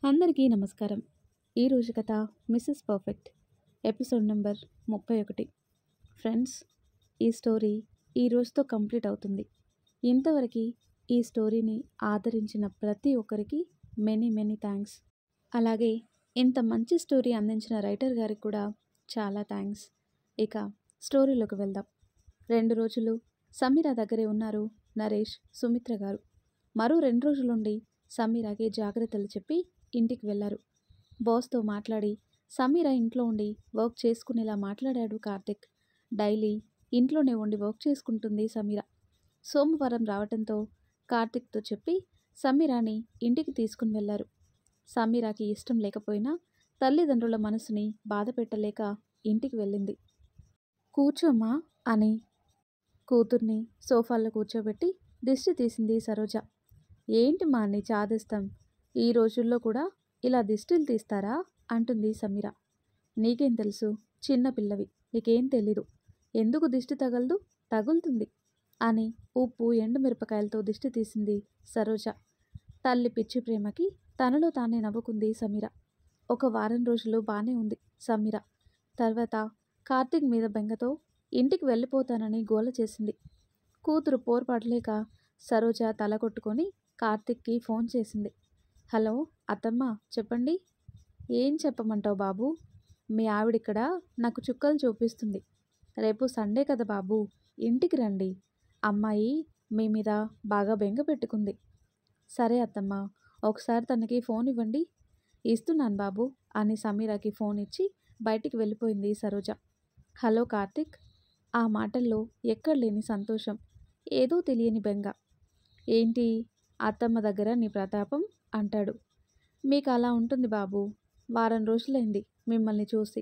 అందరికీ నమస్కారం. ఈరోజు కథ Mrs perfect episode number 31. Friends, ఈ స్టోరీ ఈ రోజుతో కంప్లీట్ అవుతుంది. ఇంతవరకు ఈ స్టోరీని ఆదరించిన ప్రతి ఒక్కరికి మెనీ థ్యాంక్స్. అలాగే ఇంత మంచి స్టోరీ అందించిన రైటర్ గారికి కూడా చాలా థ్యాంక్స్. ఇక స్టోరీలోకి వెళ్దాం. 2 రోజులు సమీర దగ్గరే ఉన్నారు నరేష్, సుమిత్ర గారు. మరో 2 రోజులుండి సమీరాకి జాగ్రత్తలు చెప్పి ఇంటికి వెళ్లారు. బాస్తో మాట్లాడి సమీర ఇంట్లో ఉండి వర్క్ చేసుకునేలా మాట్లాడాడు కార్తిక్. డైలీ ఇంట్లోనే ఉండి వర్క్ చేసుకుంటుంది సమీర. సోమవారం రావడంతో కార్తిక్తో చెప్పి సమీరాని ఇంటికి తీసుకుని వెళ్లారు. సమీరాకి ఇష్టం లేకపోయినా తల్లిదండ్రుల మనసుని బాధ పెట్టలేక ఇంటికి వెళ్ళింది. కూర్చోమ్మా అని కూతుర్ని సోఫాలో కూర్చోబెట్టి దిష్టి తీసింది సరోజ. ఏంటి మా నీ చాదస్తం, ఈ రోజుల్లో కూడా ఇలా దిష్టిలు తీస్తారా అంటుంది సమీర. నీకేం తెలుసు, చిన్న పిల్లవి, నీకేం తెలీదు. ఎందుకు దిష్టి తగలదు? తగులుతుంది అని ఉప్పు ఎండుమిరపకాయలతో దిష్టి తీసింది సరోజ. తల్లి పిచ్చి ప్రేమకి తనలో తానే నవ్వుకుంది సమీర. ఒక వారం రోజులు బానే ఉంది సమీర. తర్వాత కార్తీక్ మీద బెంగతో ఇంటికి వెళ్ళిపోతానని గోల చేసింది. కూతురు పోర్పడలేక సరోజ తల కొట్టుకొని కార్తిక్కి ఫోన్ చేసింది. హలో అత్తమ్మ, చెప్పండి. ఏం చెప్పమంటావు బాబు, మీ ఆవిడిక్కడ నాకు చుక్కలు చూపిస్తుంది. రేపు సండే కదా బాబు, ఇంటికి రండి. అమ్మాయి మీ మీద బాగా బెంగ పెట్టుకుంది. సరే అత్తమ్మ, ఒకసారి తనకి ఫోన్ ఇవ్వండి. ఇస్తున్నాను బాబు అని సమీరాకి ఫోన్ ఇచ్చి బయటికి వెళ్ళిపోయింది సరోజ. హలో కార్తిక్. ఆ మాటల్లో ఎక్కడలేని సంతోషం, ఏదో తెలియని బెంగ. ఏంటి అత్తమ్మ దగ్గర నీ ప్రతాపం అంటాడు. మీకు అలా ఉంటుంది బాబు. వారం రోజులైంది మిమ్మల్ని చూసి.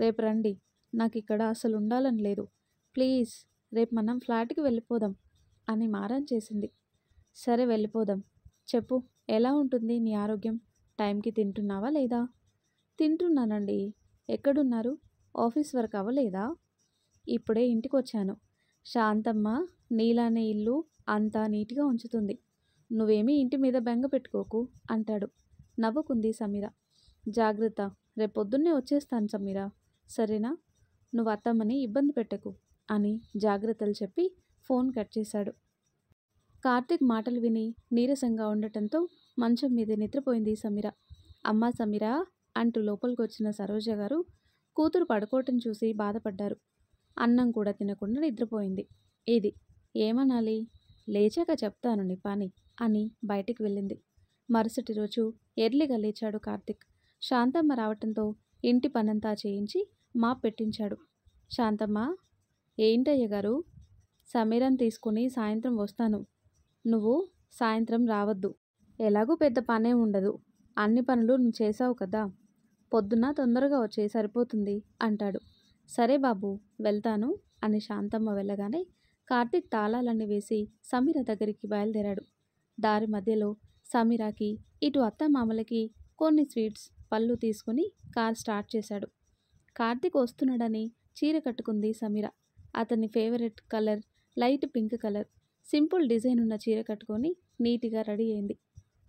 రేపు రండి, నాకు ఇక్కడ అసలు ఉండాలని లేదు. ప్లీజ్, రేపు మనం ఫ్లాట్కి వెళ్ళిపోదాం అని మారం చేసింది. సరే వెళ్ళిపోదాం. చెప్పు, ఎలా ఉంటుంది నీ ఆరోగ్యం? టైంకి తింటున్నావా లేదా? తింటున్నానండి. ఎక్కడున్నారు? ఆఫీస్ వర్క్ అవ్వలేదా? ఇప్పుడే ఇంటికి వచ్చాను. శాంతమ్మ నీలానే ఇల్లు అంతా నీట్గా ఉంచుతుంది. నువ్వేమీ ఇంటి మీద బెంగ పెట్టుకోకు అంటాడు. నవ్వుకుంది సమీర. జాగ్రత్త, రేపొద్దున్నే వచ్చేస్తాను సమీర, సరేనా? నువ్వు అత్తమ్మని ఇబ్బంది పెట్టకు అని జాగ్రత్తలు చెప్పి ఫోన్ కట్ చేశాడు. కార్తీక్ మాటలు విని నీరసంగా ఉండటంతో మంచం మీద నిద్రపోయింది సమీర. అమ్మా సమీర అంటూ లోపలికి వచ్చిన సరోజ గారు కూతురు పడుకోవటం చూసి బాధపడ్డారు. అన్నం కూడా తినకుండా నిద్రపోయింది. ఇది ఏమనాలి, లేచాక చెప్తాను నీ పని అని బయటికి వెళ్ళింది. మరుసటి రోజు ఎర్లీగా లేచాడు కార్తిక్. శాంతమ్మ రావటంతో ఇంటి పనంతా చేయించి మాప్ పెట్టించాడు. శాంతమ్మ, ఏంటయ్య గారు? సమీరని తీసుకుని సాయంత్రం వస్తాను. నువ్వు సాయంత్రం రావద్దు. ఎలాగూ పెద్ద పనే ఉండదు. అన్ని పనులు నువ్వు చేసావు కదా, పొద్దున్న తొందరగా వచ్చే సరిపోతుంది అంటాడు. సరే బాబు, వెళ్తాను అని శాంతమ్మ వెళ్ళగానే కార్తిక్ తాళాలన్నీ వేసి సమీర దగ్గరికి బయలుదేరాడు. దారి మధ్యలో సమీరాకి ఇటు అత్తమామలకి కొన్ని స్వీట్స్, పళ్ళు తీసుకుని కార్ స్టార్ట్ చేశాడు. కార్తిక్ వస్తున్నాడని చీర కట్టుకుంది సమీర. అతని favourite colour light pink colour, simple design ఉన్న చీర కట్టుకొని నీట్గా రెడీ అయింది.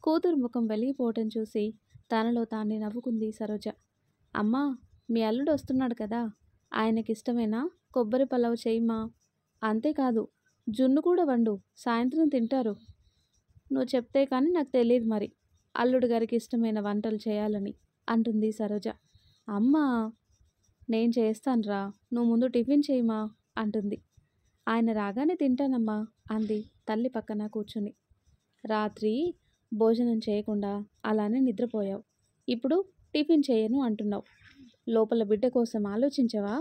కూతురు ముఖం వెలిగిపోవటం చూసి తనలో తానే నవ్వుకుంది సరోజ. అమ్మా, మీ అల్లుడు వస్తున్నాడు కదా, ఆయనకిష్టమేనా కొబ్బరి పలావ్ చేయమ్మా. అంతేకాదు, జున్ను కూడా వండు, సాయంత్రం తింటారు. నువ్వు చెప్తే కానీ నాకు తెలియదు మరి, అల్లుడు గారికి ఇష్టమైన వంటలు చేయాలని అంటుంది సరోజ. అమ్మా, నేను చేస్తానురా, నువ్వు ముందు టిఫిన్ చేయమా అంటుంది. ఆయన రాగానే తింటానమ్మా అంది తల్లి పక్కన కూర్చుని. రాత్రి భోజనం చేయకుండా అలానే నిద్రపోయావు. ఇప్పుడు టిఫిన్ చేయను అంటున్నావు. లోపల బిడ్డ కోసం ఆలోచించవా?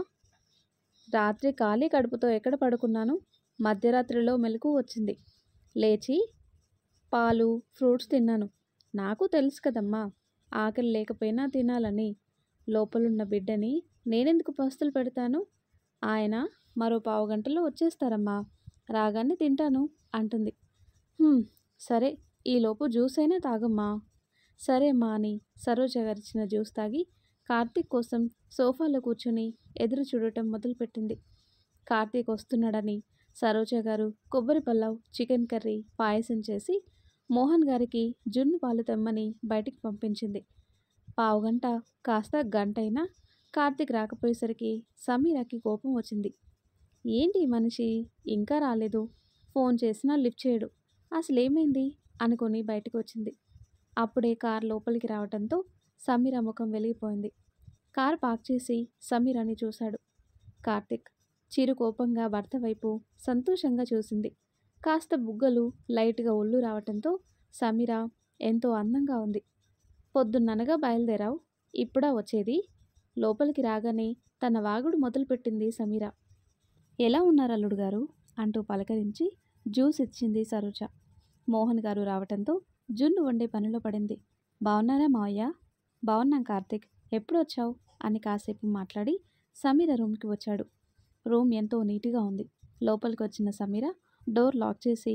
రాత్రి ఖాళీ కడుపుతో ఎక్కడ పడుకున్నాను? మధ్యరాత్రిలో మెలకువ వచ్చింది. లేచి పాలు, ఫ్రూట్స్ తిన్నాను. నాకు తెలుసు కదమ్మా, ఆకలి లేకపోయినా తినాలని. లోపలున్న బిడ్డని నేనెందుకు పస్తులు పెడతాను? ఆయన మరో పావుగంటలో వచ్చేస్తారమ్మా, రాగానే తింటాను అంటుంది. సరే, ఈలోపు జ్యూస్ అయినా తాగమ్మా. సరే అమ్మా అని సరోజ గారిచ్చిన జ్యూస్ తాగి కార్తీక్ కోసం సోఫాలో కూర్చొని ఎదురు చూడటం మొదలుపెట్టింది. కార్తీక్ వస్తున్నాడని సరోజ గారు కొబ్బరి పలావ్, చికెన్ కర్రీ, పాయసం చేసి మోహన్ గారికి జున్ను పాలు తెమ్మని బయటికి పంపించింది. పావుగంట కాస్త గంటైనా కార్తీక్ రాకపోయేసరికి సమీరాకి కోపం వచ్చింది. ఏంటి ఈ మనిషి ఇంకా రాలేదు, ఫోన్ చేసినా లిఫ్ట్ చేయడు, అసలేమైంది అనుకొని బయటకు వచ్చింది. అప్పుడే కార్ లోపలికి రావడంతో సమీర ముఖం వెలిగిపోయింది. కార్ పార్క్ చేసి సమీరాని చూశాడు. కార్తీక్ చిరు కోపంగా భర్త వైపు సంతోషంగా చూసింది. కాస్త బుగ్గలు లైట్గా ఒళ్ళు రావటంతో సమీర ఎంతో అందంగా ఉంది. పొద్దున్ననగా బయలుదేరావు, ఇప్పుడా వచ్చేది? లోపలికి రాగానే తన వాగుడు మొదలుపెట్టింది సమీర. ఎలా ఉన్నారు అల్లుడు గారు అంటూ పలకరించి జ్యూస్ ఇచ్చింది సరోజ. మోహన్ గారు రావటంతో జున్ను వండే పనిలో పడింది. బాగున్నారా మావయ్య? బాగున్నాం కార్తీక్, ఎప్పుడు వచ్చావు అని కాసేపు మాట్లాడి సమీర రూమ్కి వచ్చాడు. రూమ్ ఎంతో నీట్గా ఉంది. లోపలికి వచ్చిన సమీర డోర్ లాక్ చేసి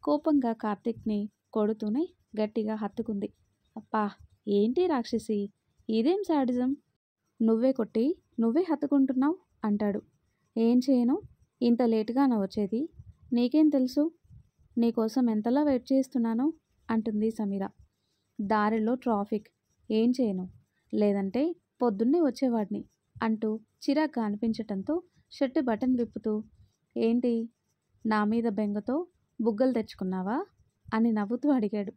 కోపంగా కార్తీక్ని కొడుతూనే గట్టిగా హత్తుకుంది. అప్పా, ఏంటి రాక్షసి, ఇదేం శాడిజం? నువ్వే కొట్టి నువ్వే హత్తుకుంటున్నావు అంటాడు. ఏం చేయను, ఇంత లేటుగానా వచ్చేది? నీకేం తెలుసు, నీకోసం ఎంతలా వెయిట్ చేస్తున్నానో అంటుంది సమీర. దారిలో ట్రాఫిక్, ఏం చేయను, లేదంటే పొద్దున్నే వచ్చేవాడిని అంటూ చిరాగ్గా అనిపించటంతో షర్టు బటన్ విప్పుతూ, ఏంటి నా మీద బెంగతో బుగ్గలు తెచ్చుకున్నావా అని నవ్వుతూ అడిగాడు.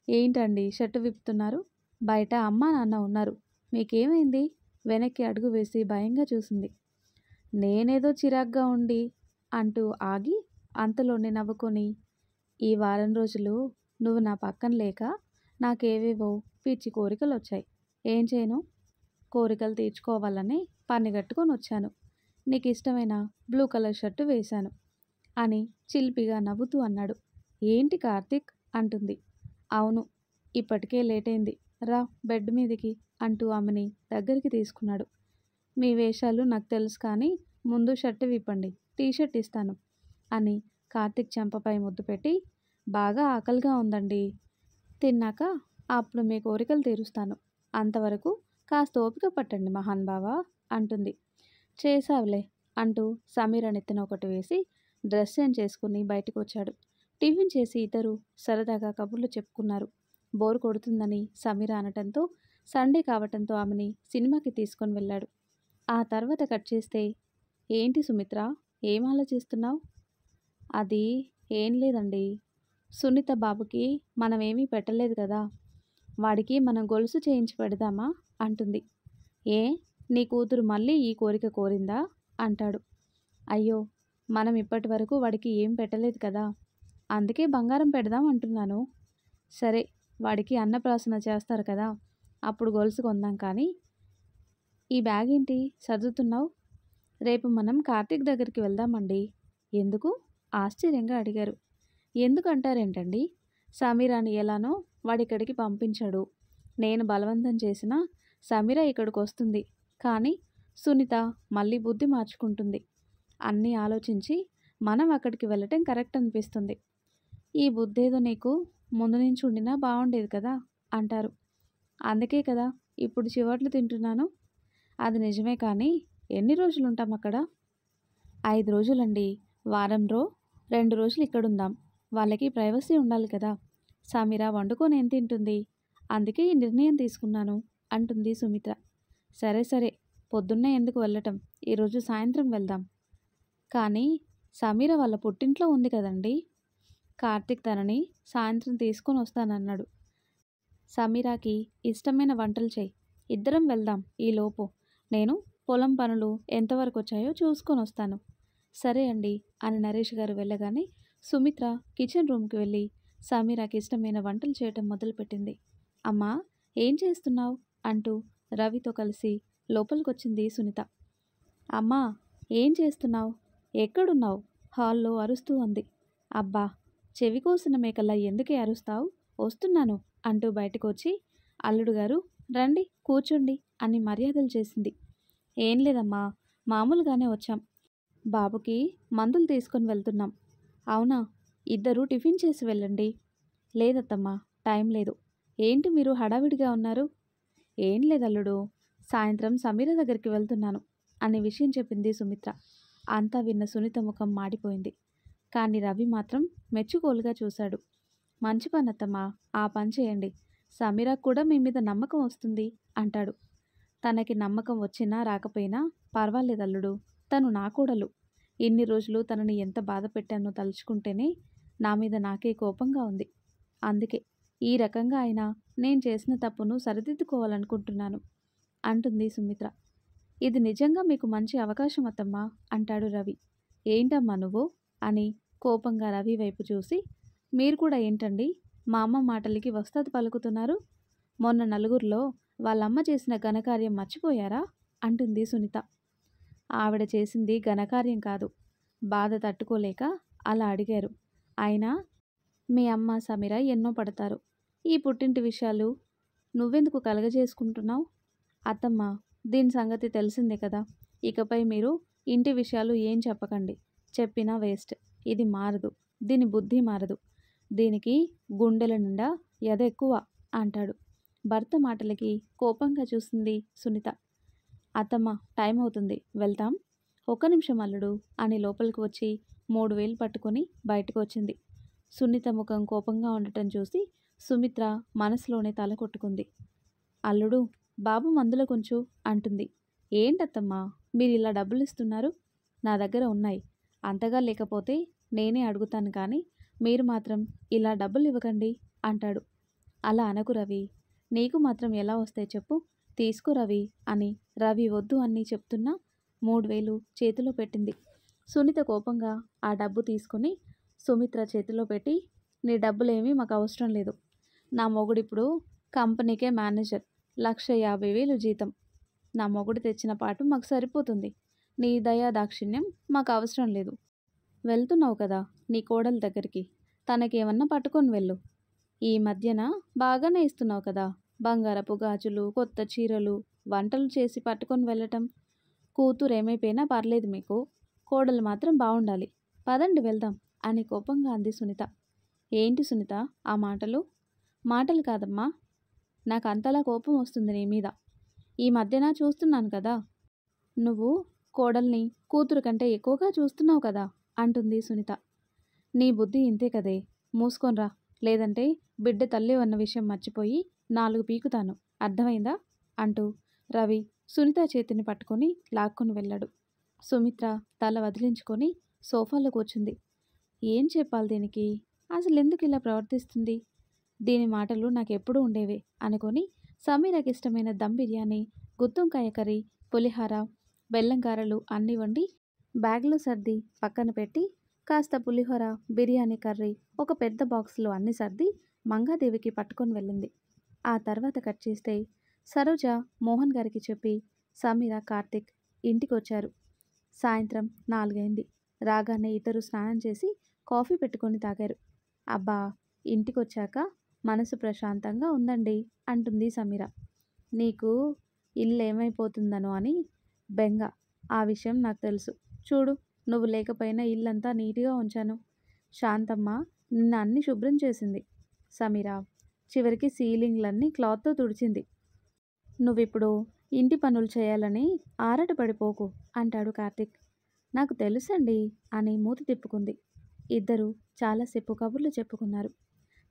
ఏంటండి షర్టు విప్పుతున్నారు, బయట అమ్మా నాన్న ఉన్నారు, మీకేమైంది? వెనక్కి అడుగు వేసి భయంగా చూసింది. నేనేదో చిరాగ్గా ఉండి అంటూ ఆగి అంతలోనే నవ్వుకొని, ఈ వారం రోజులు నువ్వు నా పక్కన లేక నాకేవేవో పిచ్చి కోరికలు వచ్చాయి. ఏం చేయను, కోరికలు తీర్చుకోవాలని పనిగట్టుకొని వచ్చాను. నీకు ఇష్టమైన బ్లూ కలర్ షర్టు వేశాను అని చిలిపిగా నవ్వుతూ అన్నాడు. ఏంటి కార్తీక్ అంటుంది. అవును, ఇప్పటికే లేట్ అయింది, రా బెడ్ మీదికి అంటూ ఆమెని దగ్గరికి తీసుకున్నాడు. మీ వేషాలు నాకు తెలుసు కానీ ముందు షర్టు విప్పండి, టీషర్ట్ ఇస్తాను అని కార్తీక్ చెంపపై ముద్దు పెట్టి, బాగా ఆకలిగా ఉందండి, తిన్నాక అప్పుడు మీ కోరికలు తీరుస్తాను, అంతవరకు కాస్త ఓపిక పట్టండి మహాన్ బావా అంటుంది. చేసావులే అంటూ సమీర నెత్తిన ఒకటి వేసి డ్రెస్ చేంజ్ చేసుకుని బయటకు వచ్చాడు. టిఫిన్ చేసి ఇద్దరు సరదాగా కబుర్లు చెప్పుకున్నారు. బోర్ కొడుతుందని సమీర అనటంతో సండే కావటంతో ఆమెని సినిమాకి తీసుకొని వెళ్ళాడు. ఆ తర్వాత కట్ చేస్తే, ఏంటి సుమిత్ర, ఏం ఆలోచిస్తున్నావు? అది ఏం లేదండి, సునీత బాబుకి మనమేమీ పెట్టలేదు కదా, వాడికి మనం గొలుసు చేయించి పెడదామా అంటుంది. ఏ, నీ కూతురు మళ్ళీ ఈ కోరిక కోరిందా అంటాడు. అయ్యో, మనం ఇప్పటి వరకు వాడికి ఏం పెట్టలేదు కదా, అందుకే బంగారం పెడదాం అంటున్నాను. సరే, వాడికి అన్నప్రాసన చేస్తారు కదా, అప్పుడు గొలుసు కొందాం. కానీ ఈ బ్యాగ్ ఏంటి సర్దుతున్నావు? రేపు మనం కార్తీక్ దగ్గరికి వెళ్దామండి. ఎందుకు ఆశ్చర్యంగా అడిగారు. ఎందుకంటారేంటండి, సమీరాని ఎలానో వాడిక్కడికి పంపించాడు, నేను బలవంతం చేసినా సమీర ఇక్కడికి వస్తుంది, కానీ సునీత మళ్ళీ బుద్ధి మార్చుకుంటుంది. అన్నీ ఆలోచించి మనం అక్కడికి వెళ్ళటం కరెక్ట్ అనిపిస్తుంది. ఈ బుద్ధేదో నీకు ముందు నుంచి ఉండినా బాగుండేది కదా అంటారు. అందుకే కదా ఇప్పుడు చివర్లు తింటున్నాను. అది నిజమే, కానీ ఎన్ని రోజులు ఉంటాం అక్కడ? 5 రోజులండి, వారంలో 2 రోజులు ఇక్కడుందాం, వాళ్ళకి ప్రైవసీ ఉండాలి కదా. సమీర వండుకొని ఏం తింటుంది, అందుకే ఈ నిర్ణయం తీసుకున్నాను అంటుంది సుమిత్ర. సరే సరే, పొద్దున్నే ఎందుకు వెళ్ళటం, ఈరోజు సాయంత్రం వెళ్దాం. కానీ సమీర వాళ్ళ పుట్టింట్లో ఉంది కదండి. కార్తీక్ తనని సాయంత్రం తీసుకొని వస్తానన్నాడు. సమీరాకి ఇష్టమైన వంటలు చేయి, ఇద్దరం వెళ్దాం. ఈలోపు నేను పొలం పనులు ఎంతవరకు వచ్చాయో చూసుకొని వస్తాను. సరే అండి అని నరేష్ గారు వెళ్ళగానే సుమిత్ర కిచెన్ రూమ్కి వెళ్ళి సమీరాకి ఇష్టమైన వంటలు చేయటం మొదలుపెట్టింది. అమ్మా, ఏం చేస్తున్నావు అంటూ రవితో కలిసి లోపలికొచ్చింది సునీత. అమ్మా, ఏం చేస్తున్నావు, ఎక్కడున్నావు, హాల్లో అరుస్తూ అంది. అబ్బా, చెవి కోసిన మేకల్లా ఎందుకే అరుస్తావు, వస్తున్నాను అంటూ బయటకు వచ్చి, అల్లుడు గారు రండి కూర్చోండి అని మర్యాదలు చేసింది. ఏం లేదమ్మా, మామూలుగానే వచ్చాం, బాబుకి మందులు తీసుకొని వెళ్తున్నాం. అవునా, ఇద్దరు టిఫిన్ చేసి వెళ్ళండి. లేదత్తమ్మా, టైం లేదు. ఏంటి మీరు హడావిడిగా ఉన్నారు? ఏం లేదల్లుడు, సాయంత్రం సమీర దగ్గరికి వెళ్తున్నాను అనే విషయం చెప్పింది సుమిత్ర. అంతా విన్న సునీత ముఖం మాడిపోయింది. కానీ రవి మాత్రం మెచ్చుకోలుగా చూశాడు. మంచి పని అత్తమ్మా, ఆ పని చేయండి. సమీరాకు కూడా మీ మీద నమ్మకం వస్తుంది అంటాడు. తనకి నమ్మకం వచ్చినా రాకపోయినా పర్వాలేదల్లుడు, తను నా కోడలు. ఇన్ని రోజులు తనని ఎంత బాధ పెట్టానో తలుచుకుంటేనే నా మీద నాకే కోపంగా ఉంది. అందుకే ఈ రకంగా అయినా నేను చేసిన తప్పును సరిదిద్దుకోవాలనుకుంటున్నాను అంటుంది సుమిత్ర. ఇది నిజంగా మీకు మంచి అవకాశం అత్తమ్మా అంటాడు రవి. ఏంటమ్మా నువ్వు అని కోపంగా రవి వైపు చూసి, మీరు కూడా ఏంటండి మా అమ్మ మాటలకి వస్తాది పలుకుతున్నారు? మొన్న నలుగురిలో వాళ్ళమ్మ చేసిన ఘనకార్యం మర్చిపోయారా అంటుంది సునీత. ఆవిడ చేసింది ఘనకార్యం కాదు, బాధ తట్టుకోలేక అలా అడిగారు. అయినా మీ అమ్మ సమీర ఎన్నో పడతారు. ఈ పుట్టింటి విషయాలు నువ్వెందుకు కలగజేసుకుంటున్నావు? అత్తమ్మ, దీని సంగతి తెలిసిందే కదా. ఇకపై మీరు ఇంటి విషయాలు ఏం చెప్పకండి. చెప్పినా వేస్ట్. ఇది మారదు. దీని బుద్ధి మారదు. దీనికి గుండెల నిండా ఎద ఎక్కువ అంటాడు. భర్త మాటలకి కోపంగా చూసింది సునీత. అత్తమ్మ, టైం అవుతుంది, వెళ్తాం. ఒక్క నిమిషం అల్లుడు అని లోపలికి వచ్చి 3000 పట్టుకొని బయటకు వచ్చింది. సునీత ముఖం కోపంగా ఉండటం చూసి సుమిత్ర మనసులోనే తల కొట్టుకుంది. అల్లుడు, బాబు మందుల కొంచెం అంటుంది. ఏంటత్తమ్మా మీరు ఇలా డబ్బులు ఇస్తున్నారు? నా దగ్గర ఉన్నాయి. అంతగా లేకపోతే నేనే అడుగుతాను, కానీ మీరు మాత్రం ఇలా డబ్బులు ఇవ్వకండి అంటాడు. అలా అనకు రవి, నీకు మాత్రం ఎలా వస్తాయి చెప్పు. తీసుకో రవి అని రవి వద్దు అని చెప్తున్నా 3000 చేతిలో పెట్టింది. సునీత కోపంగా ఆ డబ్బు తీసుకుని సుమిత్ర చేతిలో పెట్టి, నీ డబ్బులేమీ మాకు అవసరం లేదు. నా మొగుడిప్పుడు కంపెనీకే మేనేజర్, 1,50,000 జీతం. నా మొగుడు తెచ్చిన పాటు మాకు సరిపోతుంది. నీ దయా దాక్షిణ్యం మాకు అవసరం లేదు. వెళ్తున్నావు కదా నీ కోడల దగ్గరికి, తనకేమన్నా పట్టుకొని వెళ్ళు. ఈ మధ్యన బాగానే ఇస్తున్నావు కదా, బంగారపు గాజులు, కొత్త చీరలు, వంటలు చేసి పట్టుకొని వెళ్ళటం. కూతురు ఏమైపోయినా పర్లేదు మీకు, కోడలు మాత్రం బాగుండాలి. పదండి వెళ్దాం అని కోపంగా అంది సునీత. ఏంటి సునీత ఆ మాటలు? మాటలు కాదమ్మా, నాకు అంతలా కోపం వస్తుంది నీ మీద. ఈ మధ్యన చూస్తున్నాను కదా, నువ్వు కోడల్ని కూతురు కంటే ఎక్కువగా చూస్తున్నావు కదా అంటుంది సునీత. నీ బుద్ధి ఇంతే కదే, మూసుకొనిరా, లేదంటే బిడ్డ తల్లి అన్న విషయం మర్చిపోయి 4 పీకుతాను, అర్థమైందా అంటూ రవి సునీత చేతిని పట్టుకొని లాక్కొని వెళ్ళాడు. సుమిత్ర తల వదిలించుకొని సోఫాలో కూర్చుంది. ఏం చెప్పాలి దీనికి, అసలు ఎందుకు ఇలా ప్రవర్తిస్తుంది? దీని మాటలు నాకెప్పుడూ ఉండేవే అనుకొని సమీరాకి ఇష్టమైన దమ్ బిర్యానీ, గుత్తొంకాయ కర్రీ, పులిహార, బెల్లం గారెలు అన్నీ వండి బ్యాగ్లో సర్ది పక్కన పెట్టి, కాస్త పులిహోర, బిర్యానీ కర్రీ ఒక పెద్ద బాక్స్లో అన్ని సర్ది మంగాదేవికి పట్టుకొని వెళ్ళింది. ఆ తర్వాత కట్ చేస్తే సరోజ మోహన్ గారికి చెప్పి సమీర, కార్తిక్ ఇంటికి వచ్చారు. సాయంత్రం 4 అయింది. రాగానే ఇద్దరు స్నానం చేసి కాఫీ పెట్టుకొని తాగారు. అబ్బా, ఇంటికొచ్చాక మనసు ప్రశాంతంగా ఉందండి అంటుంది సమీర. నీకు ఇల్లు ఏమైపోతుందనో అని బెంగ, ఆ విషయం నాకు తెలుసు. చూడు, నువ్వు లేకపోయినా ఇల్లంతా నీట్గా ఉంచాను. శాంతమ్మ నిన్న అన్ని శుభ్రం చేసింది. సమీర చివరికి సీలింగ్లన్నీ క్లాత్తో తుడిచింది. నువ్విప్పుడు ఇంటి పనులు చేయాలని ఆరాటపడిపోకు అంటాడు కార్తిక్. నాకు తెలుసండి అని మూతి తిప్పుకుంది. ఇద్దరు చాలాసేపు కబుర్లు చెప్పుకున్నారు.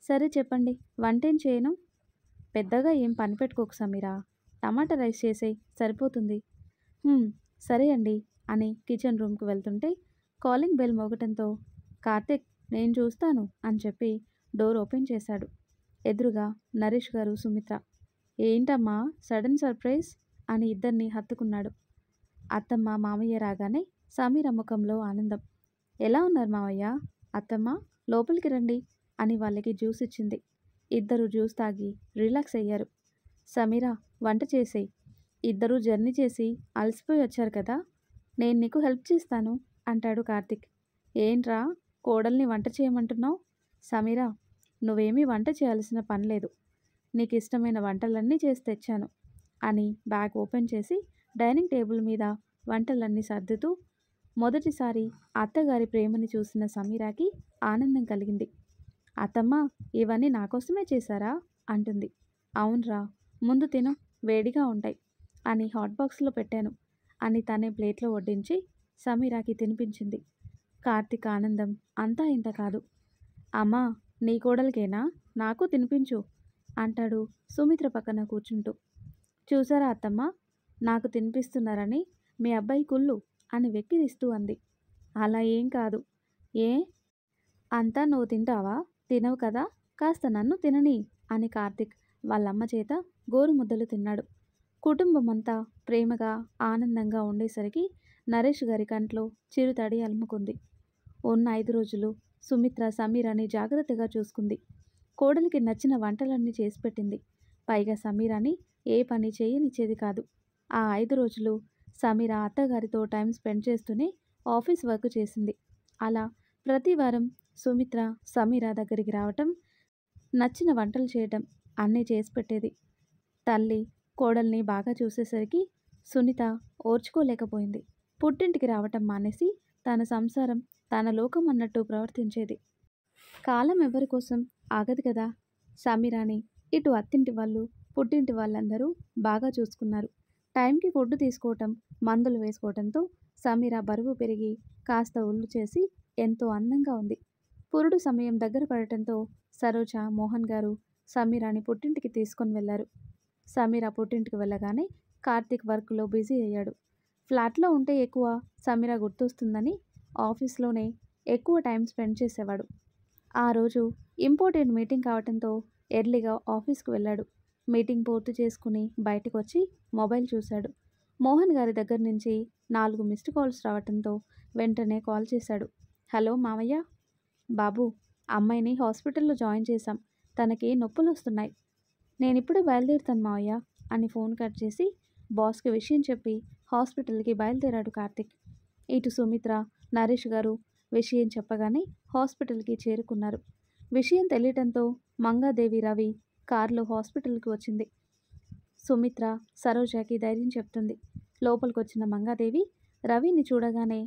సరే చెప్పండి, వంటేం చేయను? పెద్దగా ఏం పని పెట్టుకోకు సమీరా, టమాటా రైస్ చేసేయి, సరిపోతుంది. సరే అండి అని కిచెన్ రూమ్కి వెళ్తుంటే కాలింగ్ బెల్ మోగటంతో కార్తిక్ నేను చూస్తాను అని చెప్పి డోర్ ఓపెన్ చేశాడు. ఎదురుగా నరేష్ గారు, సుమిత్ర. ఏంటమ్మా సడన్ సర్ప్రైజ్ అని ఇద్దరిని హత్తుకున్నాడు. అత్తమ్మ మామయ్య రాగానే సమీర ముఖంలో ఆనందం. ఎలా ఉన్నారు మావయ్య? అత్తమ్మ లోపలికి రండి అని వాళ్ళకి జ్యూస్ ఇచ్చింది. ఇద్దరు జ్యూస్ తాగి రిలాక్స్ అయ్యారు. సమీర వంట చేసేయి, ఇద్దరూ జర్నీ చేసి అలసిపోయి వచ్చారు కదా, నేను నీకు హెల్ప్ చేస్తాను అంటాడు కార్తిక్. ఏంట్రా కోడల్ని వంట చేయమంటున్నావు? సమీర, నువ్వేమీ వంట చేయాల్సిన పని లేదు, నీకు ఇష్టమైన వంటలన్నీ చేసి తెచ్చాను అని బ్యాగ్ ఓపెన్ చేసి డైనింగ్ టేబుల్ మీద వంటలన్నీ సర్దుతూ మొదటిసారి అత్తగారి ప్రేమని చూసిన సమీరాకి ఆనందం కలిగింది. అత్తమ్మ ఇవన్నీ నాకోసమే చేశారా అంటుంది. అవునరా, ముందు తిను, వేడిగా ఉంటాయి అని హాట్ బాక్స్లో పెట్టాను అని తనే ప్లేట్లో వడ్డించి సమీరాకి తినిపించింది. కార్తీక్ ఆనందం అంతా ఇంత కాదు. అమ్మా నీ కోడలికేనా? నాకు తినిపించు అంటాడు సుమిత్ర పక్కన కూర్చుంటూ. చూసారా అత్తమ్మ, నాకు తినిపిస్తున్నారని మీ అబ్బాయి కుళ్ళు అని వెక్కిరిస్తూ అంది. అలా ఏం కాదు. ఏ, అంతా నువ్వు తింటావా? తినవు కదా, కాస్త నన్ను తినని అని కార్తిక్ వాళ్ళమ్మ చేత గోరుముద్దలు తిన్నాడు. కుటుంబమంతా ప్రేమగా ఆనందంగా ఉండేసరికి నరేష్ గారి కంట్లో చిరుతడి అలుముకుంది. ఉన్న 5 రోజులు సుమిత్ర సమీరాని జాగ్రత్తగా చూసుకుంది. కోడలికి నచ్చిన వంటలన్నీ చేసి పెట్టింది. పైగా సమీరాని ఏ పని చేయనిచ్చేది కాదు. ఆ 5 రోజులు సమీర అత్తగారితో టైం స్పెండ్ చేస్తూనే ఆఫీస్ వర్క్ చేసింది. అలా ప్రతి వారం సుమిత్ర సమీర దగ్గరికి రావటం, నచ్చిన వంటలు చేయటం అన్నీ చేసి పెట్టేది. తల్లి కోడల్ని బాగా చూసేసరికి సునీత ఓర్చుకోలేకపోయింది. పుట్టింటికి రావటం మానేసి తన సంసారం తన లోకం అన్నట్టు ప్రవర్తించేది. కాలం ఎవరి కోసం ఆగదు కదా. సమీరాని ఇటు అత్తింటి వాళ్ళు, పుట్టింటి వాళ్ళందరూ బాగా చూసుకున్నారు. టైంకి ఫుడ్ తీసుకోవటం, మందులు వేసుకోవటంతో సమీర బరువు పెరిగి కాస్త ఒళ్ళు చేసి ఎంతో అందంగా ఉంది. పురుడు సమయం దగ్గర పడటంతో సరోజ, మోహన్ గారు సమీరాని పుట్టింటికి తీసుకొని వెళ్లారు. సమీర పుట్టింటికి వెళ్ళగానే కార్తీక్ వర్క్లో బిజీ అయ్యాడు. ఫ్లాట్లో ఉంటే ఎక్కువ సమీర గుర్తొస్తుందని ఆఫీస్లోనే ఎక్కువ టైం స్పెండ్ చేసేవాడు. ఆ రోజు ఇంపార్టెంట్ మీటింగ్ కావడంతో ఎర్లీగా ఆఫీస్కి వెళ్ళాడు. మీటింగ్ పూర్తి చేసుకుని బయటకు వచ్చి మొబైల్ చూశాడు. మోహన్ గారి దగ్గర నుంచి 4 మిస్డ్ కాల్స్ రావడంతో వెంటనే కాల్ చేశాడు. హలో మామయ్య. బాబు, అమ్మాయిని హాస్పిటల్లో జాయిన్ చేశాం. తనకి నొప్పులు వస్తున్నాయి. నేనిప్పుడే బయలుదేరుతాను మావయ్య అని ఫోన్ కట్ చేసి బాస్కి విషయం చెప్పి హాస్పిటల్కి బయలుదేరాడు కార్తిక్. ఇటు సుమిత్ర, నరేష్ గారు విషయం చెప్పగానే హాస్పిటల్కి చేరుకున్నారు. విషయం తెలియటంతో మంగాదేవి, రవి కారులో హాస్పిటల్కి వచ్చింది. సుమిత్ర సరోజకి ధైర్యం చెప్తుంది. లోపలికొచ్చిన మంగాదేవి రవిని చూడగానే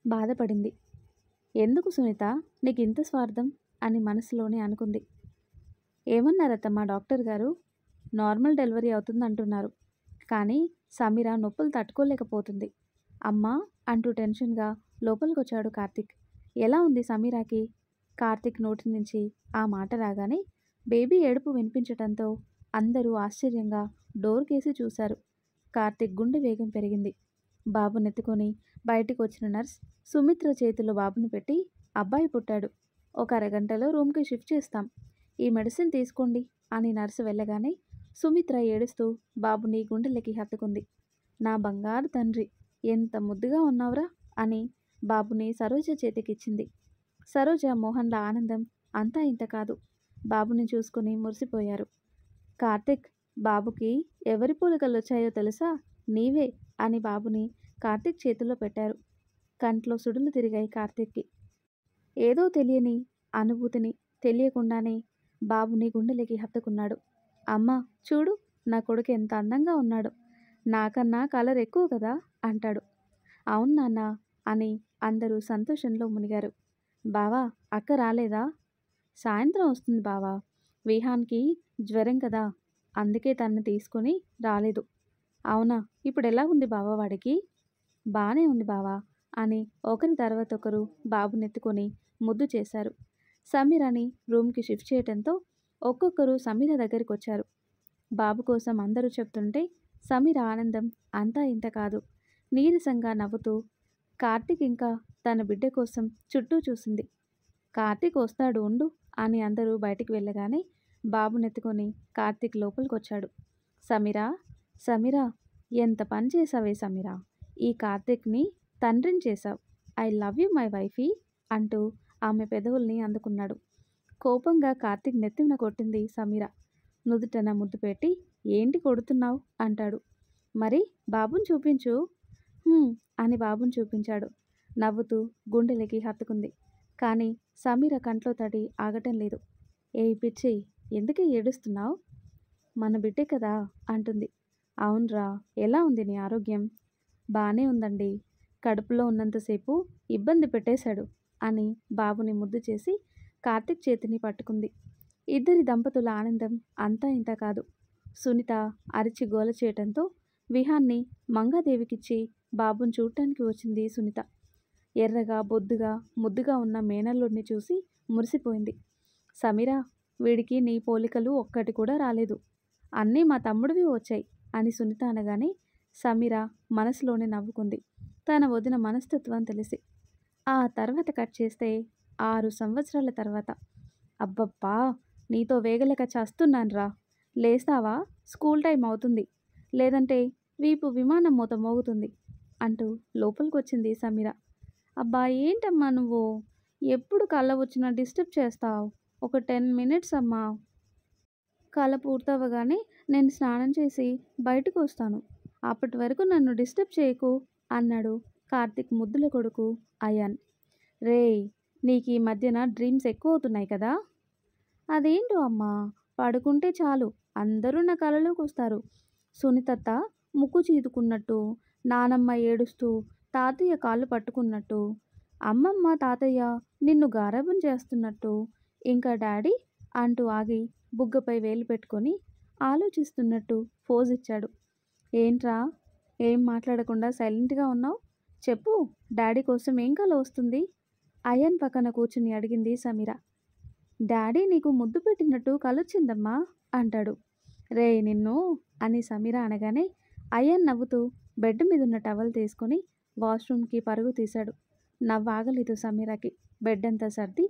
బాధపడింది. ఎందుకు సునీత, నీకు ఇంత స్వార్థం అని మనసులోనే అనుకుంది. ఏమన్నారత్తమ్మా డాక్టర్ గారు? నార్మల్ డెలివరీ అవుతుందంటున్నారు. కానీ సమీర నొప్పులు తట్టుకోలేకపోతుంది అమ్మా అంటూ టెన్షన్గా లోపలికొచ్చాడు కార్తిక్. ఎలా ఉంది సమీరాకి? కార్తిక్ నోటి నుంచి ఆ మాట రాగానే బేబీ ఏడుపు వినిపించటంతో అందరూ ఆశ్చర్యంగా డోర్ కేసి చూశారు. కార్తిక్ గుండె వేగం పెరిగింది. బాబునెత్తుకొని బయటికి వచ్చిన నర్స్ సుమిత్ర చేతిలో బాబుని పెట్టి, అబ్బాయి పుట్టాడు. ఒక అరగంటలో రూమ్కి షిఫ్ట్ చేస్తాం. ఈ మెడిసిన్ తీసుకోండి అని నర్సు వెళ్ళగానే సుమిత్ర ఏడుస్తూ బాబుని గుండెలకి హత్తుకుంది. నా బంగారు తండ్రి, ఎంత ముద్దుగా ఉన్నావురా అని బాబుని సరోజ చేతికిచ్చింది. సరోజ, మోహన్ల ఆనందం అంతా ఇంత కాదు. బాబుని చూసుకుని మురిసిపోయారు. కార్తిక్, బాబుకి ఎవరి పోలికలొచ్చాయో తెలుసా? నీవే అని బాబుని కార్తిక్ చేతిలో పెట్టారు. కంట్లో సుడులు తిరిగాయి కార్తిక్కి. ఏదో తెలియని అనుభూతిని తెలియకుండానే బాబుని గుండెలకి హత్తుకున్నాడు. అమ్మా చూడు, నా కొడుకు ఎంత అందంగా ఉన్నాడు. నాకన్నా కలర్ ఎక్కువ కదా అంటాడు. అవును నాన్న అని అందరూ సంతోషంలో మునిగారు. బావా, అక్క రాలేదా? సాయంత్రం వస్తుంది బావా. విహాన్కి జ్వరం కదా, అందుకే తనని తీసుకొని రాలేదు. అవునా, ఇప్పుడు ఎలా ఉంది బావా వాడికి? బానే ఉంది బావా అని ఒకరి తర్వాత ఒకరు బాబునెత్తుకొని ముద్దు చేశారు. సమీరని రూమ్కి షిఫ్ట్ చేయడంతో ఒక్కొక్కరు సమీర దగ్గరికి వచ్చారు. బాబు కోసం అందరూ చెప్తుంటే సమీర ఆనందం అంతా ఇంత కాదు. నీరసంగా నవ్వుతూ కార్తిక్ ఇంకా తన బిడ్డ కోసం చుట్టూ చూసింది. కార్తిక్ వస్తాడు ఉండు అని అందరూ బయటికి వెళ్ళగానే బాబునెత్తుకొని కార్తిక్ లోపలికొచ్చాడు. సమీరా, సమీరా, ఎంత పని చేసావే సమీరా, ఈ కార్తిక్ని తండ్రిని చేశావు. I love you my wifey అంటూ ఆమె పెదవుల్ని అందుకున్నాడు. కోపంగా కార్తిక్ నెత్తిన కొట్టింది సమీర. నుదుటన ముద్దు పెట్టి ఏంటి కొడుతున్నావు అంటాడు. మరి బాబుని చూపించు అని బాబుని చూపించాడు. నవ్వుతూ గుండెలకి హత్తుకుంది. కానీ సమీర కంట్లో తడి ఆగటం లేదు. ఏయ్ పిచ్చి, ఎందుకే ఏడుస్తున్నావు? మన బిడ్డే కదా అంటుంది. అవునరా, ఎలా ఉంది నీ ఆరోగ్యం? బానే ఉందండి. కడుపులో ఉన్నంతసేపు ఇబ్బంది పెట్టేశాడు అని బాబుని ముద్దు చేసి కార్తిక్ చేతిని పట్టుకుంది. ఇద్దరి దంపతుల ఆనందం అంతా ఇంత కాదు. సునీత అరిచి గోల చేయటంతో విహాన్ని మంగాదేవికిచ్చి బాబుని చూడటానికి వచ్చింది సునీత. ఎర్రగా, బొద్దుగా, ముద్దుగా ఉన్న మేనల్లుడిని చూసి మురిసిపోయింది. సమీరా, వీడికి నీ పోలికలు ఒక్కటి కూడా రాలేదు. అన్నీ మా తమ్ముడివి వచ్చాయి అని సునీత అనగానే సమీర మనసులోనే నవ్వుకుంది. తన వదిన మనస్తత్వం తెలిసి. ఆ తర్వాత కట్ చేస్తే 6 సంవత్సరాల తర్వాత. అబ్బబ్బా! నీతో వేగలేక చస్తున్నాన్రా. లేస్తావా? స్కూల్ టైం అవుతుంది. లేదంటే వీపు విమానం మోత మోగుతుంది అంటూ లోపలికొచ్చింది సమీర. అబ్బా ఏంటమ్మా నువ్వు? ఎప్పుడు కళ్ళ వచ్చినా డిస్టర్బ్ చేస్తావు. ఒక 10 మినిట్స్ అమ్మా. కళ పూర్తవగానే నేను స్నానం చేసి బయటకు వస్తాను. అప్పటి వరకు నన్ను డిస్టర్బ్ చేయకు అన్నాడు కార్తిక్ ముద్దుల కొడుకు అయాన్. రేయ్, నీకు ఈ మధ్యన డ్రీమ్స్ ఎక్కువ అవుతున్నాయి కదా? అదేంటో అమ్మా, పడుకుంటే చాలు అందరూ నా కలలోకి వస్తారు. సునీతత్త ముక్కు చీదుకున్నట్టు, నానమ్మ ఏడుస్తూ తాతయ్య కాళ్ళు పట్టుకున్నట్టు, అమ్మమ్మ తాతయ్య నిన్ను గారాబం చేస్తున్నట్టు, ఇంకా డాడీ అంటూ ఆగి బుగ్గపై వేలు పెట్టుకొని ఆలోచిస్తున్నట్టు పోజ్ ఇచ్చాడు. ఏంట్రా, ఏం మాట్లాడకుండా సైలెంట్గా ఉన్నావు? చెప్పు, డాడీ కోసం ఏం కల వస్తుంది? అయాన్ పక్కన కూర్చుని అడిగింది సమీర. డాడీ నీకు ముద్దు పెట్టినట్టు కలొచ్చిందమ్మా అంటాడు. రే నిన్ను అని సమీర అనగానే అయాన్ నవ్వుతూ బెడ్ మీద ఉన్న టవల్ తీసుకొని వాష్రూమ్కి పరుగు తీశాడు. నవ్వాగలేదు సమీరకి. బెడ్ అంతా సర్ది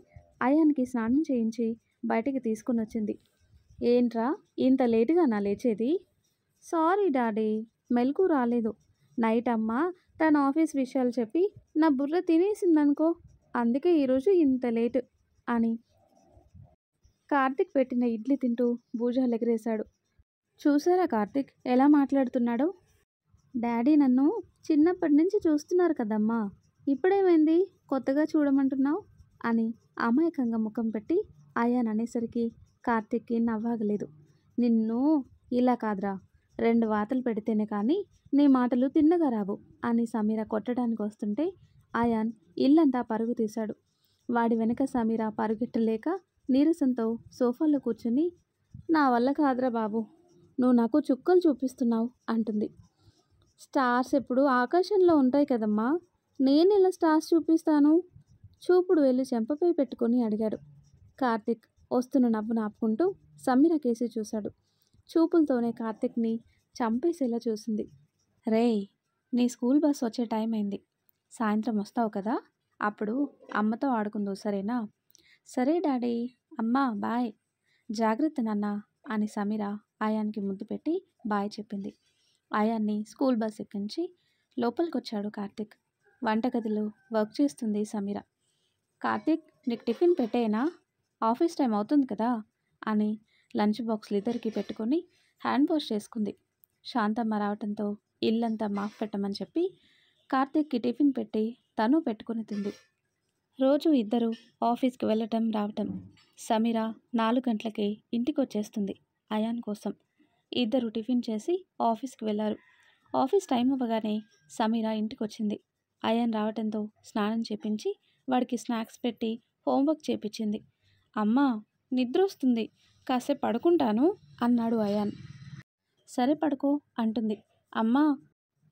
అయాన్కి స్నానం చేయించి బయటికి తీసుకుని వచ్చింది. ఏంట్రా, ఇంత లేటుగా నా లేచేది? సారీ డాడీ, మెలకు రాలేదు. నైట్ అమ్మ తన ఆఫీస్ విషయాలు చెప్పి నా బుర్ర తినేసిందనుకో, అందుకే ఈరోజు ఇంత లేటు అని కార్తిక్ పెట్టిన ఇడ్లీ తింటూ భుజాలు ఎగరేశాడు. చూసారా కార్తిక్ ఎలా మాట్లాడుతున్నాడో? డాడీ నన్ను చిన్నప్పటి నుంచి చూస్తున్నారు కదమ్మా, ఇప్పుడేమైంది కొత్తగా చూడమంటున్నావు అని అమాయకంగా ముఖం పెట్టి అయాన్ అనేసరికి కార్తిక్కి నవ్వాగలేదు. నిన్ను ఇలా కాదురా, 2 వాతలు పెడితేనే కానీ నీ మాటలు తిన్నగా రావు అని సమీర కొట్టడానికి వస్తుంటే అయాన్ ఇల్లంతా పరుగు తీశాడు. వాడి వెనక సమీర పరుగెట్టలేక నీరసంతో సోఫాలో కూర్చుని, నా వల్ల కాదురా బాబు, నువ్వు నాకు చుక్కలు చూపిస్తున్నావు అంటుంది. స్టార్స్ ఎప్పుడు ఆకాశంలో ఉంటాయి కదమ్మా, నేను ఎలా స్టార్స్ చూపిస్తాను? చూపుడు వేలు చెంపపై పెట్టుకొని అడిగాడు. కార్తిక్ వస్తున్న నవ్వును ఆపుకుంటూ సమీర కేసి చూశాడు. చూపులతోనే కార్తిక్ని చంపేసేలా చూసింది. రేయ్, నీ స్కూల్ బస్ వచ్చే టైం అయింది. సాయంత్రం వస్తావు కదా, అప్పుడు అమ్మతో ఆడుకుందు సరేనా? సరే డాడీ, అమ్మా బాయ్. జాగ్రత్త నాన్న అని సమీర అయాన్కి ముద్దు పెట్టి బాయ్ చెప్పింది. అయాన్ని స్కూల్ బస్ ఎక్కించి లోపలికొచ్చాడు కార్తిక్. వంటగదిలో వర్క్ చేస్తుంది సమీర. కార్తిక్, నీకు టిఫిన్ పెట్టేనా? ఆఫీస్ టైం అవుతుంది కదా అని లంచ్ బాక్స్లు ఇద్దరికి పెట్టుకొని హ్యాండ్ వాష్ చేసుకుంది. శాంతమ్మ రావటంతో ఇల్లంతా మాఫ్ పెట్టమని చెప్పి కార్తిక్కి టిఫిన్ పెట్టి తను పెట్టుకుని తింది. రోజు ఇద్దరు ఆఫీస్కి వెళ్ళటం రావటం. సమీర 4 గంటలకి ఇంటికి వచ్చేస్తుంది అయాన్ కోసం. ఇద్దరు టిఫిన్ చేసి ఆఫీస్కి వెళ్ళారు. ఆఫీస్ టైం అవ్వగానే సమీర ఇంటికి వచ్చింది. అయాన్ రావటంతో స్నానం చేపించి వాడికి స్నాక్స్ పెట్టి హోంవర్క్ చేపించింది. అమ్మా, నిద్ర వస్తుంది, కాసేపు పడుకుంటాను అన్నాడు అయాన్. సరే పడుకో అంటుంది. అమ్మా,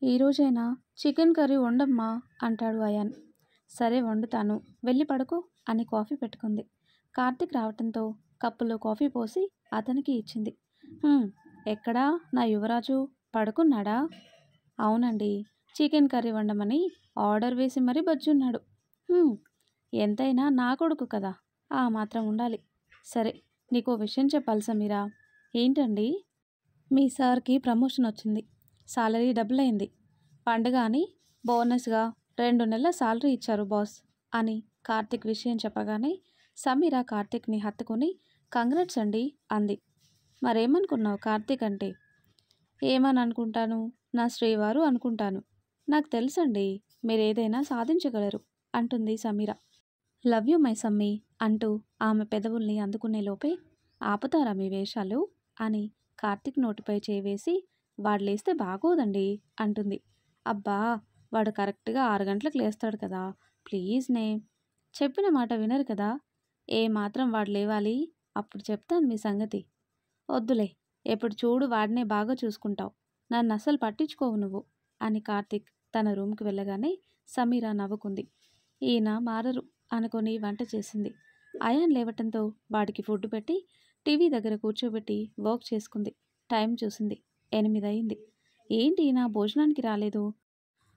ఈరోజైనా చికెన్ కర్రీ వండమ్మా అంటాడు అయాన్. సరే వండుతాను, వెళ్ళి పడుకో అని కాఫీ పెట్టుకుంది. కార్తిక్ రావటంతో కప్పులో కాఫీ పోసి అతనికి ఇచ్చింది. ఎక్కడా నా యువరాజు, పడుకున్నాడా? అవునండి, చికెన్ కర్రీ వండమని ఆర్డర్ వేసి మరీ బజ్జున్నాడు. ఎంతైనా నా కొడుకు కదా, ఆ మాత్రం ఉండాలి. సరే, నీకో విషయం చెప్పాలి సమీరా. ఏంటండి? మీ సార్కి ప్రమోషన్ వచ్చింది, సాలరీ డబుల్ అయింది. పండుగ అని బోనస్గా 2 నెలల సాలరీ ఇచ్చారు బాస్ అని కార్తిక్ విషయం చెప్పగానే సమీర కార్తిక్ని హత్తుకొని కంగ్రాట్స్ అండి అంది. మరేమనుకున్నావు కార్తిక్ అంటే? ఏమని అనుకుంటాను, నా శ్రీవారు అనుకుంటాను. నాకు తెలుసండి, మీరేదైనా సాధించగలరు అంటుంది సమీర. లవ్ యూ మై సమ్మీ అంటూ ఆమె పెదవుల్ని అందుకునే లోపే, ఆపుతారా మీ వేషాలు అని కార్తిక్ నోటిపై చేవేసి, వాడు లేస్తే బాగోదండి అంటుంది. అబ్బా, వాడు కరెక్ట్గా 6 గంటలకు లేస్తాడు కదా, ప్లీజ్ నే. చెప్పిన మాట వినరు కదా, ఏ మాత్రం వాడు లేవాలి, అప్పుడు చెప్తాను మీ సంగతి. వద్దులే, ఎప్పుడు చూడు వాడినే బాగా చూసుకుంటావు, నన్ను అస్సలు పట్టించుకోవు నువ్వు అని కార్తిక్ తన రూమ్కి వెళ్ళగానే సమీర నవ్వుకుంది. ఈయన మారరు అనుకొని వంట చేసింది. అయాన్ లేవటంతో వాడికి ఫుడ్ పెట్టి టీవీ దగ్గర కూర్చోబెట్టి వర్క్ చేసుకుంది. టైం చూసింది. 8 అయింది. ఏంటి నా భోజనానికి రాలేదు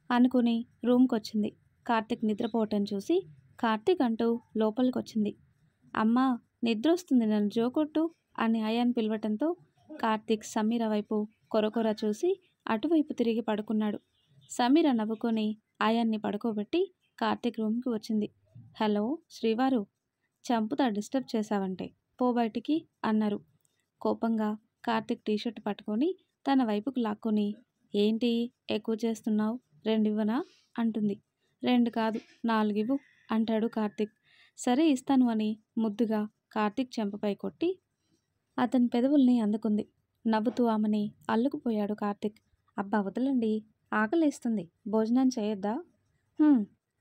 అనుకుని రూమ్కొచ్చింది. కార్తిక్ నిద్రపోవటం చూసి కార్తిక్ అంటూ లోపలికొచ్చింది. అమ్మా నిద్రొస్తుంది, నన్ను జోకొట్టు అని అయాన్ పిలవటంతో కార్తిక్ సమీర వైపు కొరకొర చూసి అటువైపు తిరిగి పడుకున్నాడు. సమీర నవ్వుకొని అయాన్ని పడుకోబెట్టి కార్తిక్ రూమ్కి వచ్చింది. హలో శ్రీవారు, చంపుతా డిస్టర్బ్ చేశావంటే, పో బయటికి అన్నారు. కోపంగా కార్తిక్ టీషర్ట్ పట్టుకొని తన వైపుకు లాక్కొని, ఏంటి ఎక్కువ చేస్తున్నావు, 2 ఇవ్వనా అంటుంది. 2 కాదు 4 ఇవ్వు అంటాడు కార్తిక్. సరే ఇస్తాను అని ముద్దుగా కార్తిక్ చెంపపై కొట్టి అతని పెదవుల్ని అందుకుంది. నవ్వుతూ ఆమెని అల్లుకుపోయాడు కార్తిక్. అబ్బా వదలండి, ఆకలేస్తుంది, భోజనం చేయొద్దా?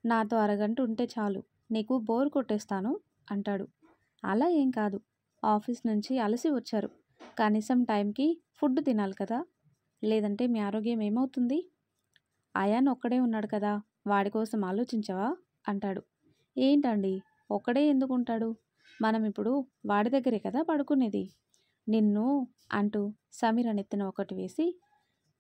నాతో అరగంట ఉంటే చాలు, నీకు బోర్ కొట్టేస్తాను అంటాడు. అలా ఏం కాదు, ఆఫీస్ నుంచి అలసి వచ్చారు, కనీసం టైంకి ఫుడ్ తినాలి కదా, లేదంటే మీ ఆరోగ్యం ఏమవుతుంది? అయాన్ ఒక్కడే ఉన్నాడు కదా, వాడి కోసం ఆలోచించవా అంటాడు. ఏంటండి ఒక్కడే ఎందుకుంటాడు, మనం ఇప్పుడు వాడి దగ్గరే కదా పడుకునేది. నిన్ను అంటూ సమీర నెత్తిన ఒకటి వేసి,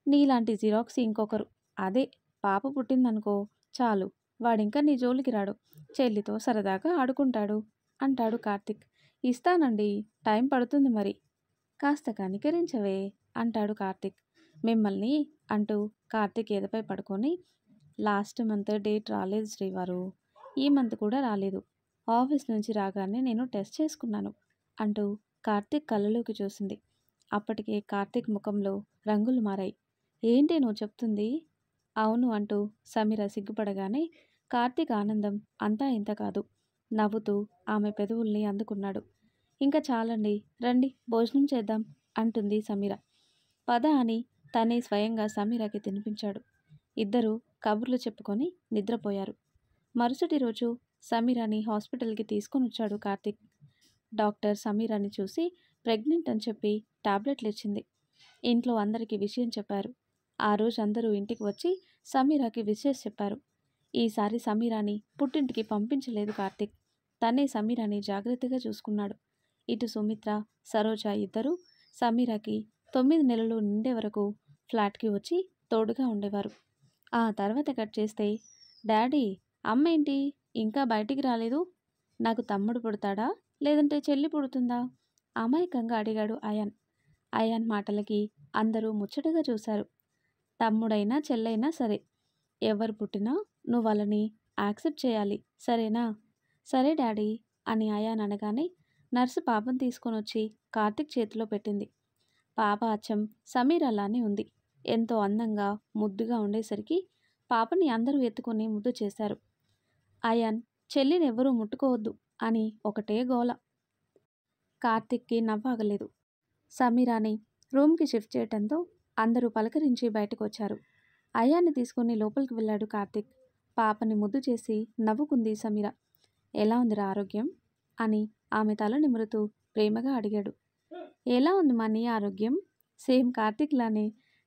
నీలాంటి జిరాక్స్ ఇంకొకరు, అదే పాప పుట్టిందనుకో చాలు, వాడింకా నీ జోలికి రాడు, చెల్లితో సరదాగా ఆడుకుంటాడు అంటాడు కార్తిక్. ఇస్తానండి, టైం పడుతుంది మరి, కాస్త కనికరించవే అంటాడు కార్తిక్. మిమ్మల్ని అంటూ కార్తిక్ ఎదపై పడుకొని, లాస్ట్ మంత్ డేట్ రాలేదు శ్రీవారు, ఈ మంత్ కూడా రాలేదు, ఆఫీస్ నుంచి రాగానే నేను టెస్ట్ చేసుకున్నాను అంటూ కార్తిక్ కళ్ళలోకి చూసింది. అప్పటికే కార్తిక్ ముఖంలో రంగులు మారాయి. ఏంటి నువ్వు చెప్తుంది? అవును అంటూ సమీర సిగ్గుపడగానే కార్తిక్ ఆనందం అంతా ఇంత కాదు. నవ్వుతూ ఆమె పెదవుల్ని అందుకున్నాడు. ఇంకా చాలండి, రండి భోజనం చేద్దాం అంటుంది సమీర. పద అని తనే స్వయంగా సమీరకి తినిపించాడు. ఇద్దరూ కబుర్లు చెప్పుకొని నిద్రపోయారు. మరుసటి రోజు సమీరాని హాస్పిటల్కి తీసుకొని వచ్చాడు కార్తిక్. డాక్టర్ సమీరాని చూసి ప్రెగ్నెంట్ అని చెప్పి టాబ్లెట్లు ఇచ్చింది. ఇంట్లో అందరికీ విషయం చెప్పారు. ఆ రోజు అందరూ ఇంటికి వచ్చి సమీరాకి విషెస్ చెప్పారు. ఈసారి సమీరాని పుట్టింటికి పంపించలేదు కార్తిక్. తనే సమీరాని జాగ్రత్తగా చూసుకున్నాడు. ఇటు సుమిత్ర, సరోజ ఇద్దరూ సమీరాకి 9 నెలలు నిండే వరకు ఫ్లాట్కి వచ్చి తోడుగా ఉండేవారు. ఆ తర్వాత కట్ చేస్తే, డాడీ అమ్మ ఏంటి ఇంకా బయటికి రాలేదు, నాకు తమ్ముడు పుడతాడా లేదంటే చెల్లి పుడుతుందా అమాయకంగా అడిగాడు అయాన్. అయాన్ మాటలకి అందరూ ముచ్చటగా చూశారు. తమ్ముడైనా చెల్లైనా సరే, ఎవరు పుట్టినా నువ్వు వాళ్ళని యాక్సెప్ట్ చేయాలి, సరేనా? సరే డాడీ అని అయాన్ అనగానే నర్సు పాపను తీసుకొని వచ్చి కార్తిక్ చేతిలో పెట్టింది. పాప అచ్చం సమీర్ అలానే ఉంది. ఎంతో అందంగా ముద్దుగా ఉండేసరికి పాపని అందరూ ఎత్తుకొని ముద్దు చేశారు. అయాన్ చెల్లిని ఎవరూ ముట్టుకోవద్దు అని ఒకటే గోల. కార్తిక్కి నవ్వాగలేదు. సమీరాని రూమ్కి షిఫ్ట్ చేయడంతో అందరూ పలకరించి బయటకు వచ్చారు. అయాన్ని తీసుకుని లోపలికి వెళ్ళాడు కార్తిక్. పాపని ముద్దు చేసి నవ్వుకుంది సమీర. ఎలా ఉందిరా ఆరోగ్యం అని ఆమె తల నిమురుతూ ప్రేమగా అడిగాడు. ఎలా ఉంది మా నీ ఆరోగ్యం? సేమ్ కార్తిక్లానే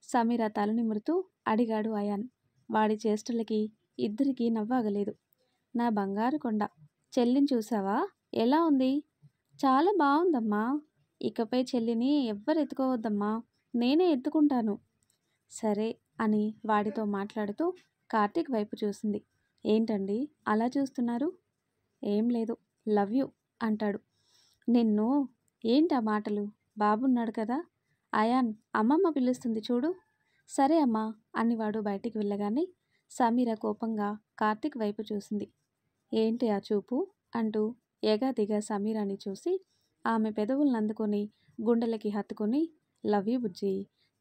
సమీర తల నిమురుతూ అడిగాడు అయాన్. వాడి చేష్టలకి ఇద్దరికీ నవ్వాగలేదు. నా బంగారు కొండ, చెల్లిని చూసావా ఎలా ఉంది? చాలా బాగుందమ్మా, ఇకపై చెల్లిని ఎవ్వరు ఎత్తుకోవద్దమ్మా, నేనే ఎత్తుకుంటాను. సరే అని వాడితో మాట్లాడుతూ కార్తిక్ వైపు చూసింది. ఏంటండి అలా చూస్తున్నారు? ఏం లేదు, లవ్ యూ అంటాడు. నిన్ను ఏంటి ఆ మాటలు? బాబున్నాడు కదా. అయాన్ అమ్మమ్మ పిలుస్తుంది చూడు. సరే అమ్మా అని వాడు బయటికి వెళ్ళగానే సమీర కోపంగా కార్తిక్ వైపు చూసింది. ఏంటి ఆ చూపు అంటూ ఎగాదిగా సమీరాని చూసి ఆమె పెదవులను అందుకొని గుండెలకి హత్తుకొని, లవ్ యూ బుజ్జి,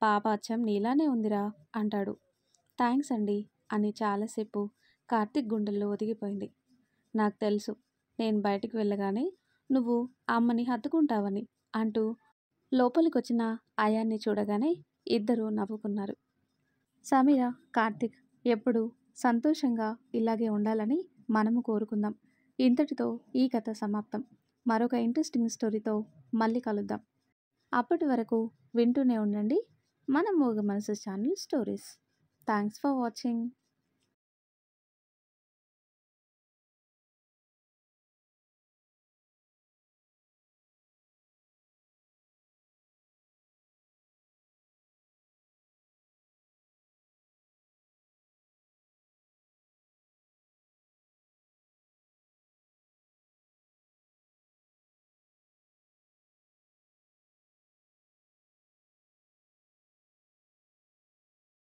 పాప అచ్చం నీలానే ఉందిరా అంటాడు. థ్యాంక్స్ అండి అని చాలాసేపు కార్తిక్ గుండెల్లో ఒదిగిపోయింది. నాకు తెలుసు, నేను బయటికి వెళ్ళగానే నువ్వు అమ్మని హత్తుకుంటావని అంటూ లోపలికొచ్చిన అయాన్ని చూడగానే ఇద్దరూ నవ్వుకున్నారు. సమీర, కార్తిక్ ఎప్పుడూ సంతోషంగా ఇలాగే ఉండాలని మనము కోరుకుందాం. ఇంతటితో ఈ కథ సమాప్తం. మరొక ఇంట్రెస్టింగ్ స్టోరీతో మళ్ళీ కలుద్దాం. అప్పటి వరకు వింటూనే ఉండండి మన మూగ మనసు channel stories. Thanks for watching.